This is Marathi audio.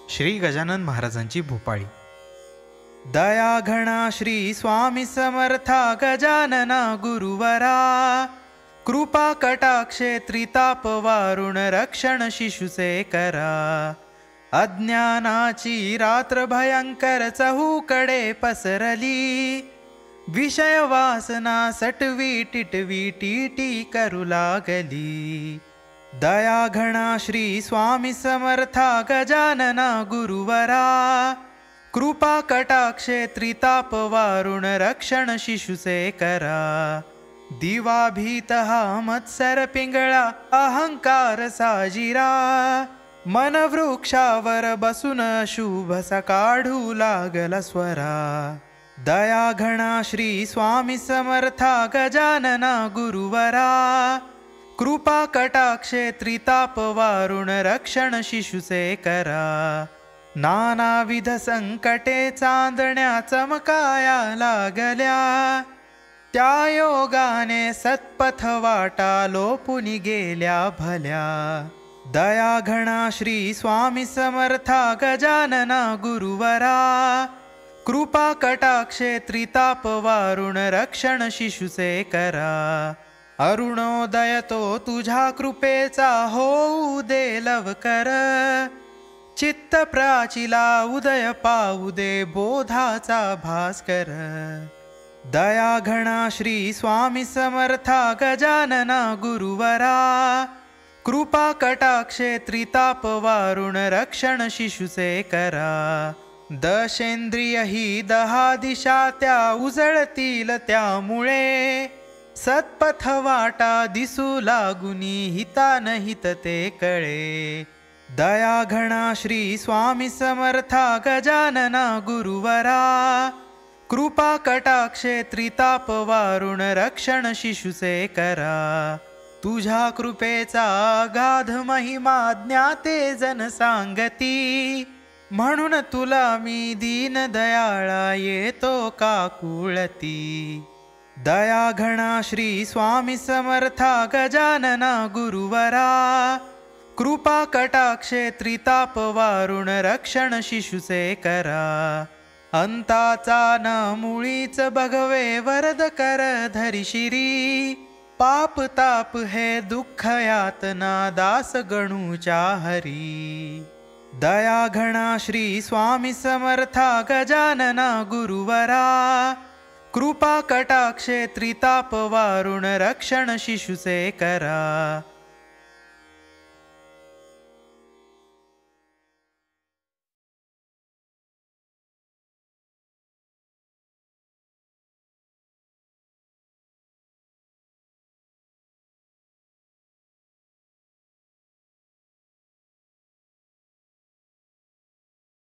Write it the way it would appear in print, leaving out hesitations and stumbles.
श्री गजानन महाराजांची भोपाळी। दया घणा श्री स्वामी समर्था गजानना गुरुवरा, कृपा कटाक्षे त्रिताप वारुण रक्षण शिशुचे करा। अज्ञानाची रात्र भयंकर चहूकडे पसरली, विषय वासना सटवी टिटवी टीटी करू लागली। दया घणा श्री स्वामी समर्था गजानना गुरुवरा, कृपा कटाक्षे त्रिताप वारुण रक्षण शिशुचे करा। दिवा भीत हा मत्सर पिंगळा अहंकार साजिरा, मन वृक्षावर बसून शुभसा काढू लागला स्वरा। दया घणा श्री स्वामी समर्था गजानना गुरुवरा, कृपा कटाक्षे त्रिताप वारुण रक्षण शिशुचे करा। नानाविध संकटे चांदण्या चमकाया लागल्या, त्या योगाने सत्पथ वाटा लोपुनी गेल्या भल्या। दया घणा श्री स्वामी समर्था गजानना गुरुवरा, कृपा कटाक्षे त्रिताप वारुण रक्षण शिशुचे करा। अरुणोदय तो तुझ्या कृपेचा होऊ दे लवकर, चित्त प्राचिला उदय पाऊ दे बोधाचा भास्कर। दया घणा श्री स्वामी समर्था गजानना गुरुवरा, कृपा कटाक्षे त्रिताप वारुण रक्षण शिशुचे करा। दशेंद्रिय ही दहा दिशा त्या उजळतील त्यामुळे, सत्पथ वाटा दिसू लागुनी हितान हित ते कळे। दया घणा श्री स्वामी समर्था गजानना गुरुवरा, कृपा कटाक्षे त्रिताप वारुण रक्षण शिशुचे करा। तुझ्या कृपेचा अगाध महिमा ज्ञाते जन सांगती, म्हणून तुला मी दीन दयाळा येतो काकुळती। दया घणा श्री स्वामी समर्था गजानना गुरुवरा, कृपा कटाक्षे त्रिताप वारुण रक्षण शिशुचे करा। अंताचा न मुळीच भगवे वरद कर धरिशिरी, पाप ताप हे दुःख यातना दास गणूच्या हरी। दया घणा श्री स्वामी समर्था गजानना गुरुवरा, कृपा कटाक्षे त्रिताप वारुण रक्षण शिशुचे करा।